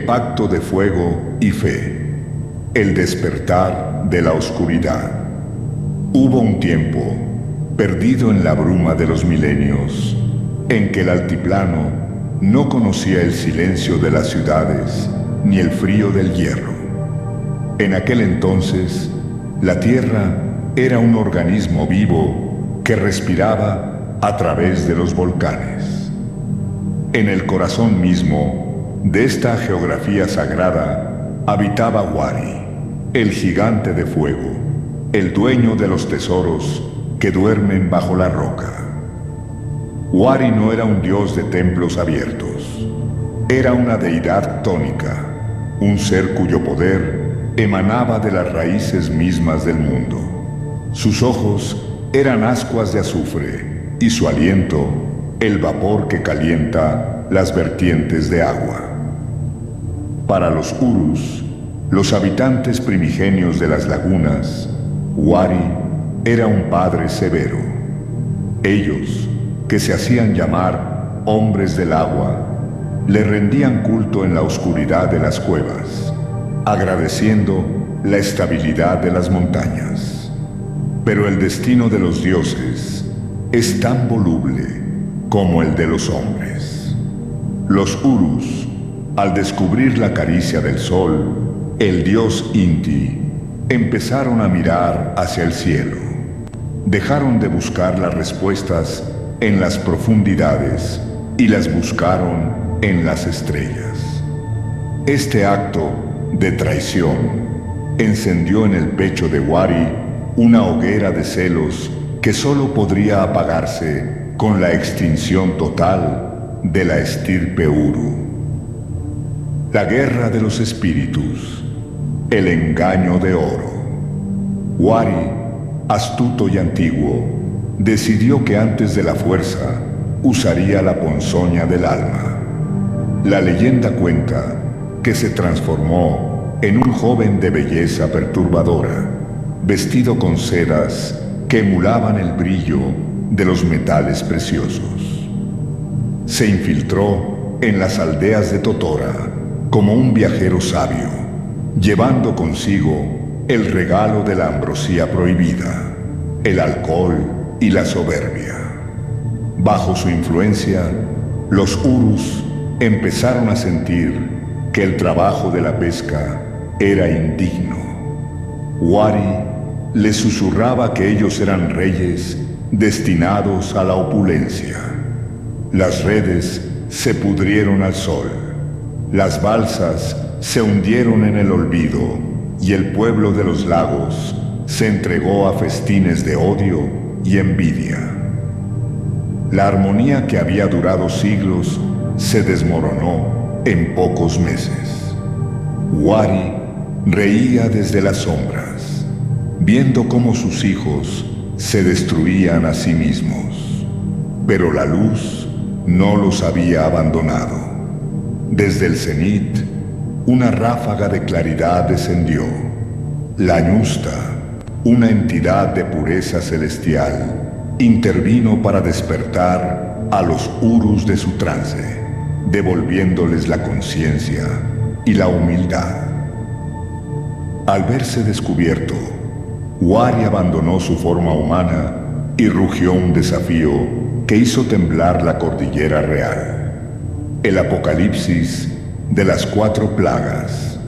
el pacto de fuego y fe, el despertar de la oscuridad. Hubo un tiempo, perdido en la bruma de los milenios, en que el altiplano no conocía el silencio de las ciudades ni el frío del hierro. En aquel entonces, la tierra era un organismo vivo que respiraba a través de los volcanes. En el corazón mismo de esta geografía sagrada habitaba Wari, el gigante de fuego, el dueño de los tesoros que duermen bajo la roca. Wari no era un dios de templos abiertos, era una deidad tónica, un ser cuyo poder emanaba de las raíces mismas del mundo. Sus ojos eran ascuas de azufre y su aliento el vapor que calienta las vertientes de agua. Para los Urus, los habitantes primigenios de las lagunas, Wari era un padre severo. Ellos, que se hacían llamar hombres del agua, le rendían culto en la oscuridad de las cuevas, agradeciendo la estabilidad de las montañas. Pero el destino de los dioses es tan voluble como el de los hombres. Los Urus, al descubrir la caricia del sol, el dios Inti, empezaron a mirar hacia el cielo. Dejaron de buscar las respuestas en las profundidades y las buscaron en las estrellas. Este acto de traición encendió en el pecho de Wari una hoguera de celos que solo podría apagarse con la extinción total de la estirpe Uru. La guerra de los espíritus, el engaño de oro. Wari, astuto y antiguo, decidió que antes de la fuerza usaría la ponzoña del alma. La leyenda cuenta que se transformó en un joven de belleza perturbadora, vestido con sedas que emulaban el brillo de los metales preciosos. Se infiltró en las aldeas de Totora como un viajero sabio, llevando consigo el regalo de la ambrosía prohibida, el alcohol y la soberbia. Bajo su influencia, los Urus empezaron a sentir que el trabajo de la pesca era indigno. Wari les susurraba que ellos eran reyes destinados a la opulencia. Las redes se pudrieron al sol, las balsas se hundieron en el olvido y el pueblo de los lagos se entregó a festines de odio y envidia. La armonía que había durado siglos se desmoronó en pocos meses. Wari reía desde las sombras, viendo cómo sus hijos se destruían a sí mismos. Pero la luz no los había abandonado. Desde el cenit, una ráfaga de claridad descendió. La ñusta, una entidad de pureza celestial, intervino para despertar a los Urus de su trance, devolviéndoles la conciencia y la humildad. Al verse descubierto, Wari abandonó su forma humana y rugió un desafío que hizo temblar la cordillera real. El apocalipsis de las 4 plagas.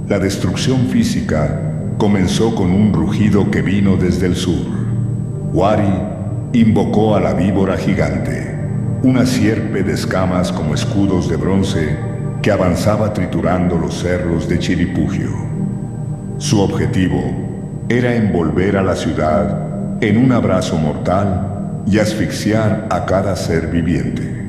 La destrucción física comenzó con un rugido que vino desde el sur. Wari invocó a la víbora gigante, una sierpe de escamas como escudos de bronce que avanzaba triturando los cerros de Chiripugio. Su objetivo era envolver a la ciudad en un abrazo mortal y asfixiar a cada ser viviente.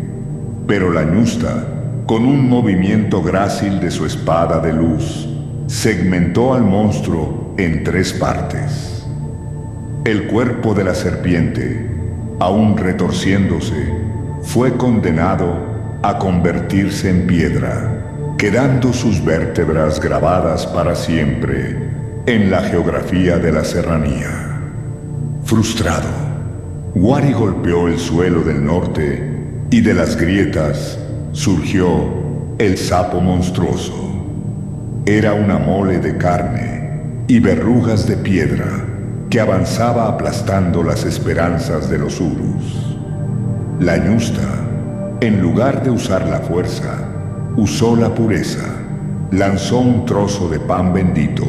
Pero la ñusta, con un movimiento grácil de su espada de luz, segmentó al monstruo en 3 partes. El cuerpo de la serpiente, aún retorciéndose, fue condenado a convertirse en piedra, quedando sus vértebras grabadas para siempre en la geografía de la serranía. Frustrado, Wari golpeó el suelo del norte y de las grietas surgió el sapo monstruoso. Era una mole de carne y verrugas de piedra que avanzaba aplastando las esperanzas de los Urus. La ñusta, en lugar de usar la fuerza, usó la pureza. Lanzó un trozo de pan bendito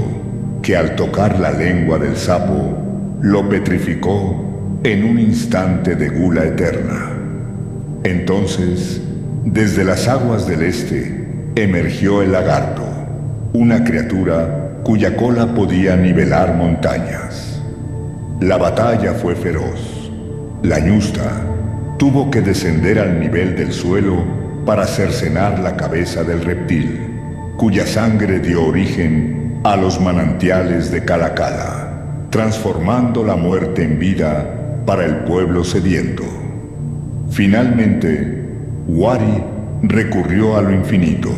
que al tocar la lengua del sapo lo petrificó en un instante de gula eterna. Entonces, desde las aguas del este, emergió el lagarto, una criatura cuya cola podía nivelar montañas. La batalla fue feroz. La ñusta tuvo que descender al nivel del suelo para cercenar la cabeza del reptil, cuya sangre dio origen a los manantiales de Cala, transformando la muerte en vida para el pueblo sediento. Finalmente, Wari recurrió a lo infinito,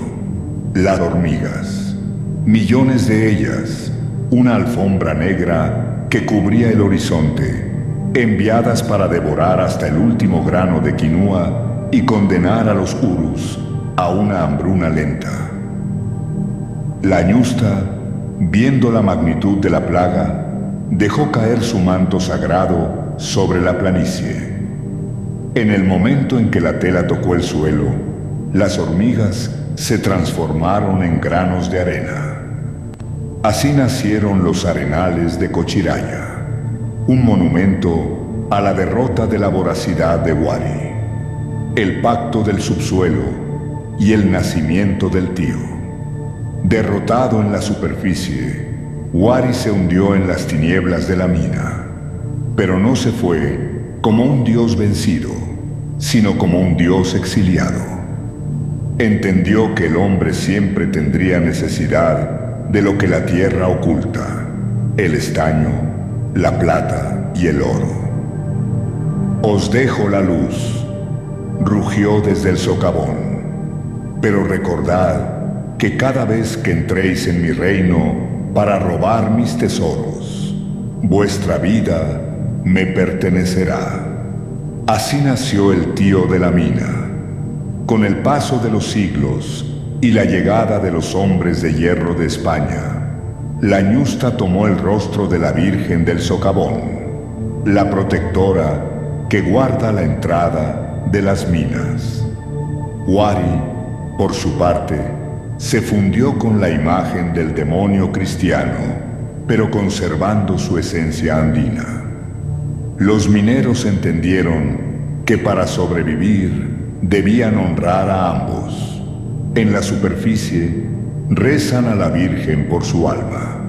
las hormigas, millones de ellas, una alfombra negra que cubría el horizonte, enviadas para devorar hasta el último grano de quinua y condenar a los Urus a una hambruna lenta. La ñusta, viendo la magnitud de la plaga, dejó caer su manto sagrado sobre la planicie. En el momento en que la tela tocó el suelo, las hormigas se transformaron en granos de arena. Así nacieron los arenales de Cochiraya, un monumento a la derrota de la voracidad de Wari, el pacto del subsuelo y el nacimiento del tío. Derrotado en la superficie, Wari se hundió en las tinieblas de la mina, pero no se fue como un dios vencido, sino como un dios exiliado. Entendió que el hombre siempre tendría necesidad de lo que la tierra oculta, el estaño, la plata y el oro. Os dejo la luz, rugió desde el socavón, pero recordad que cada vez que entréis en mi reino para robar mis tesoros, vuestra vida me pertenecerá. Así nació el tío de la mina. Con el paso de los siglos y la llegada de los hombres de hierro de España, la ñusta tomó el rostro de la Virgen del Socavón, la protectora que guarda la entrada de las minas. Wari, por su parte, se fundió con la imagen del demonio cristiano, pero conservando su esencia andina. Los mineros entendieron que para sobrevivir debían honrar a ambos. En la superficie rezan a la Virgen por su alma.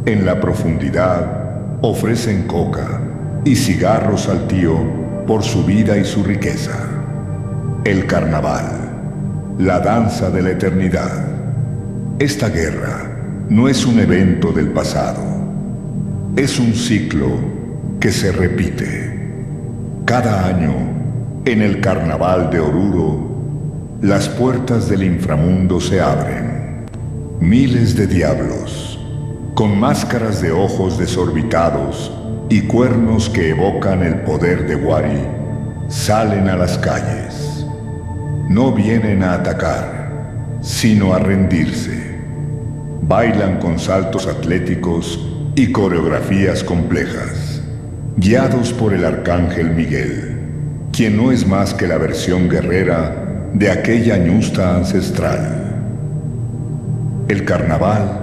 En la profundidad ofrecen coca y cigarros al tío por su vida y su riqueza. El carnaval, la danza de la eternidad. Esta guerra no es un evento del pasado, es un ciclo que se repite. Cada año, en el carnaval de Oruro, las puertas del inframundo se abren. Miles de diablos, con máscaras de ojos desorbitados y cuernos que evocan el poder de Wari, salen a las calles. No vienen a atacar, sino a rendirse. Bailan con saltos atléticos y coreografías complejas, guiados por el arcángel Miguel, quien no es más que la versión guerrera de aquella ñusta ancestral. El carnaval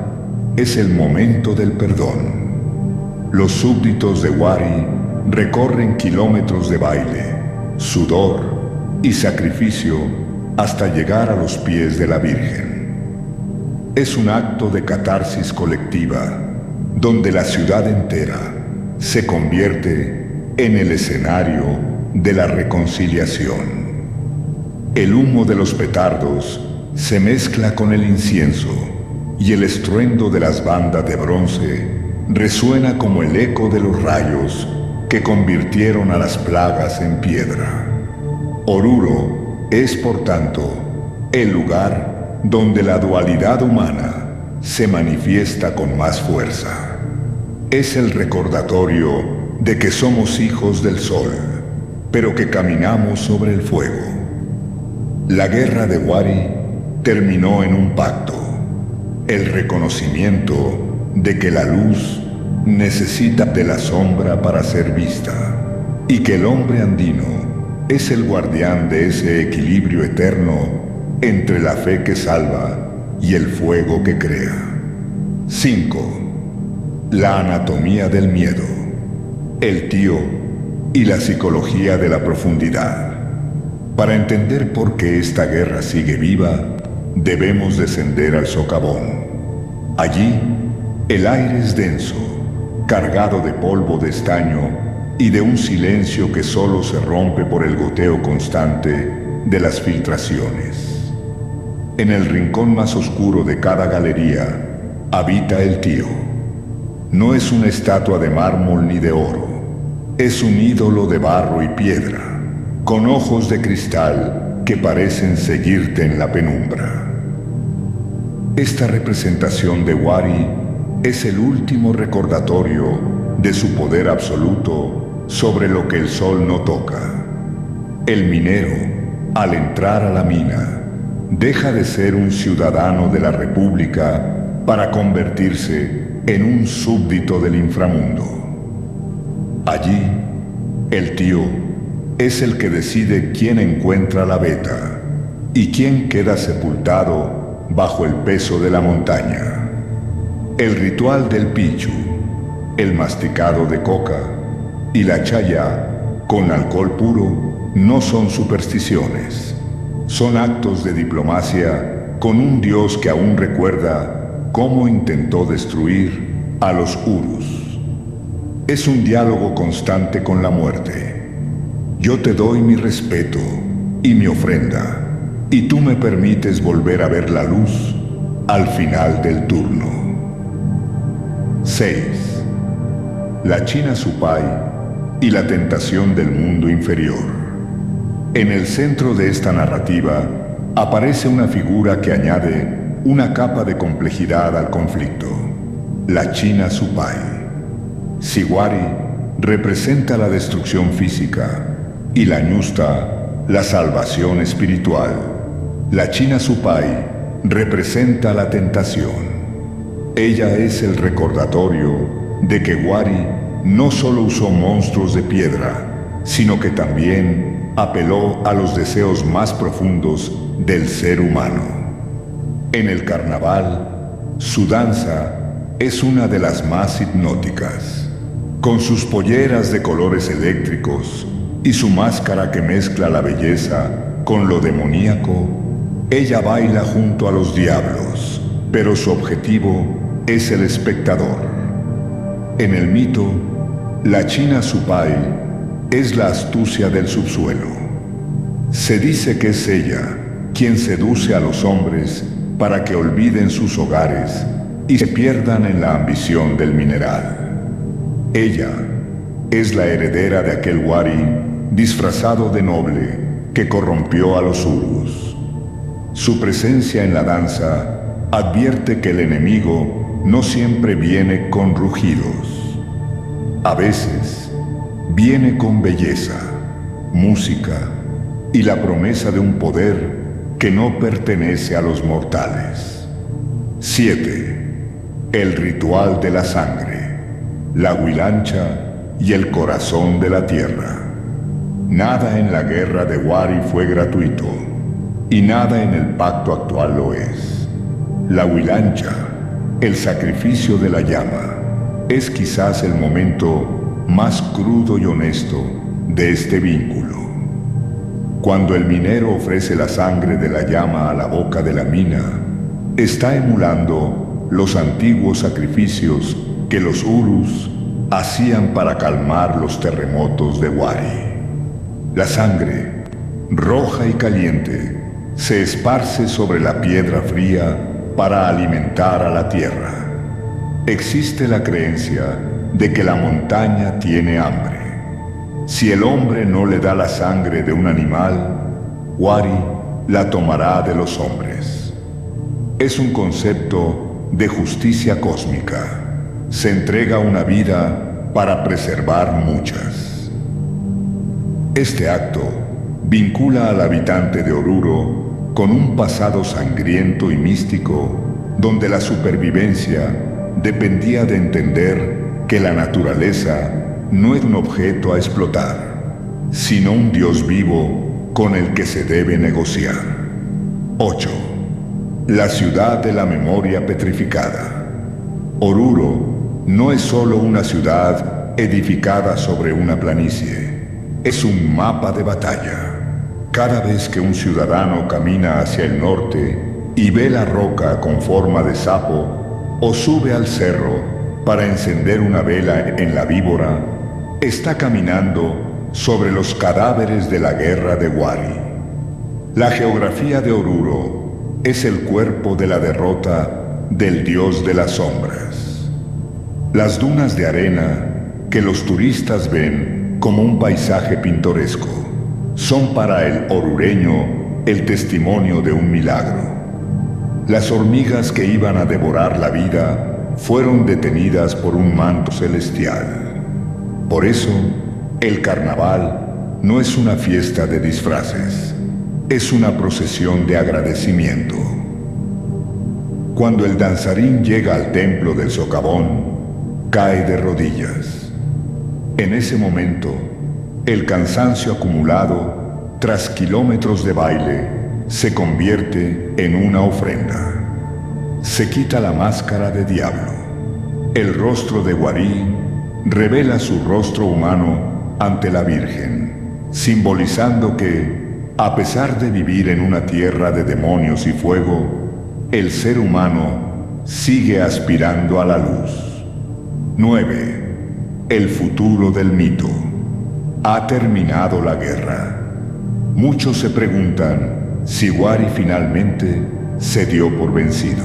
es el momento del perdón. Los súbditos de Wari recorren kilómetros de baile, sudor y sacrificio hasta llegar a los pies de la Virgen. Es un acto de catarsis colectiva, donde la ciudad entera se convierte en el escenario de la reconciliación. El humo de los petardos se mezcla con el incienso y el estruendo de las bandas de bronce resuena como el eco de los rayos que convirtieron a las plagas en piedra. Oruro es, por tanto, el lugar donde la dualidad humana se manifiesta con más fuerza. Es el recordatorio de que somos hijos del sol, pero que caminamos sobre el fuego. La guerra de Wari terminó en un pacto, el reconocimiento de que la luz necesita de la sombra para ser vista y que el hombre andino es el guardián de ese equilibrio eterno entre la fe que salva y el fuego que crea. 5. La anatomía del miedo, el tío y la psicología de la profundidad. Para entender por qué esta guerra sigue viva, debemos descender al socavón. Allí, el aire es denso, cargado de polvo de estaño y de un silencio que solo se rompe por el goteo constante de las filtraciones. En el rincón más oscuro de cada galería habita el tío. No es una estatua de mármol ni de oro, es un ídolo de barro y piedra, con ojos de cristal que parecen seguirte en la penumbra. Esta representación de Wari es el último recordatorio de su poder absoluto sobre lo que el sol no toca. El minero, al entrar a la mina, deja de ser un ciudadano de la República para convertirse en un súbdito del inframundo. Allí, el tío es el que decide quién encuentra la beta y quién queda sepultado bajo el peso de la montaña. El ritual del pichu, el masticado de coca y la chaya con alcohol puro no son supersticiones, son actos de diplomacia con un dios que aún recuerda cómo intentó destruir a los Urus. Es un diálogo constante con la muerte. Yo te doy mi respeto y mi ofrenda, y tú me permites volver a ver la luz al final del turno. 6. La China Supai y la tentación del mundo inferior. En el centro de esta narrativa aparece una figura que añade una capa de complejidad al conflicto, la China Supai. Si Wari representa la destrucción física y la Ñusta la salvación espiritual, la China Supai representa la tentación. Ella es el recordatorio de que Wari no solo usó monstruos de piedra, sino que también apeló a los deseos más profundos del ser humano. En el carnaval, su danza es una de las más hipnóticas. Con sus polleras de colores eléctricos y su máscara que mezcla la belleza con lo demoníaco, ella baila junto a los diablos, pero su objetivo es el espectador. En el mito, la China Supai es la astucia del subsuelo. Se dice que es ella quien seduce a los hombres para que olviden sus hogares y se pierdan en la ambición del mineral. Ella es la heredera de aquel Wari disfrazado de noble que corrompió a los Urus. Su presencia en la danza advierte que el enemigo no siempre viene con rugidos. A veces viene con belleza, música y la promesa de un poder que no pertenece a los mortales. 7. El ritual de la sangre, la huilancha y el corazón de la tierra. Nada en la guerra de Wari fue gratuito, y nada en el pacto actual lo es. La huilancha, el sacrificio de la llama, es quizás el momento más crudo y honesto de este vínculo. Cuando el minero ofrece la sangre de la llama a la boca de la mina, está emulando los antiguos sacrificios que los Urus hacían para calmar los terremotos de Wari. La sangre, roja y caliente, se esparce sobre la piedra fría para alimentar a la tierra. Existe la creencia de que la montaña tiene hambre. Si el hombre no le da la sangre de un animal, Wari la tomará de los hombres. Es un concepto de justicia cósmica. Se entrega una vida para preservar muchas. Este acto vincula al habitante de Oruro con un pasado sangriento y místico, donde la supervivencia dependía de entender que la naturaleza no es un objeto a explotar, sino un Dios vivo con el que se debe negociar. 8. La ciudad de la memoria petrificada. Oruro no es solo una ciudad edificada sobre una planicie, es un mapa de batalla. Cada vez que un ciudadano camina hacia el norte y ve la roca con forma de sapo o sube al cerro para encender una vela en la víbora, está caminando sobre los cadáveres de la guerra de Wari. La geografía de Oruro es el cuerpo de la derrota del dios de las sombras. Las dunas de arena que los turistas ven como un paisaje pintoresco son para el orureño el testimonio de un milagro. Las hormigas que iban a devorar la vida fueron detenidas por un manto celestial. Por eso, el carnaval no es una fiesta de disfraces, es una procesión de agradecimiento. Cuando el danzarín llega al templo del socavón, cae de rodillas. En ese momento, el cansancio acumulado tras kilómetros de baile se convierte en una ofrenda. Se quita la máscara de diablo. El rostro de Wari revela su rostro humano ante la Virgen, simbolizando que, a pesar de vivir en una tierra de demonios y fuego, el ser humano sigue aspirando a la luz. 9. El futuro del mito. Ha terminado la guerra. Muchos se preguntan si Wari finalmente se dio por vencido.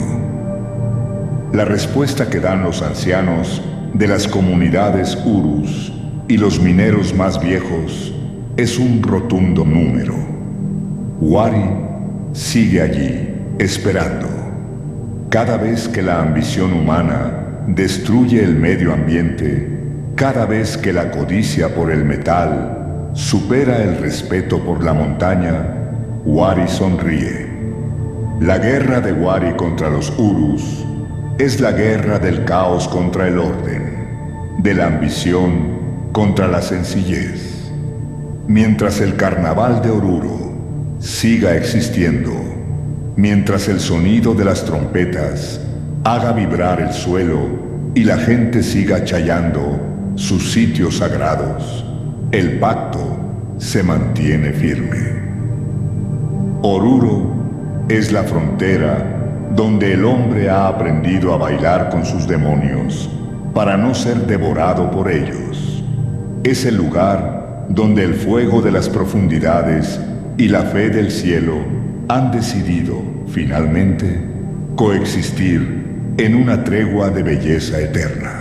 La respuesta que dan los ancianos de las comunidades urus y los mineros más viejos es un rotundo número. Wari sigue allí, esperando. Cada vez que la ambición humana destruye el medio ambiente, cada vez que la codicia por el metal supera el respeto por la montaña, Wari sonríe. La guerra de Wari contra los urus es la guerra del caos contra el orden, de la ambición contra la sencillez. Mientras el carnaval de Oruro siga existiendo, mientras el sonido de las trompetas haga vibrar el suelo y la gente siga chayando sus sitios sagrados, el pacto se mantiene firme. Oruro es la frontera donde el hombre ha aprendido a bailar con sus demonios para no ser devorado por ellos. Es el lugar donde el fuego de las profundidades y la fe del cielo han decidido, finalmente, coexistir en una tregua de belleza eterna.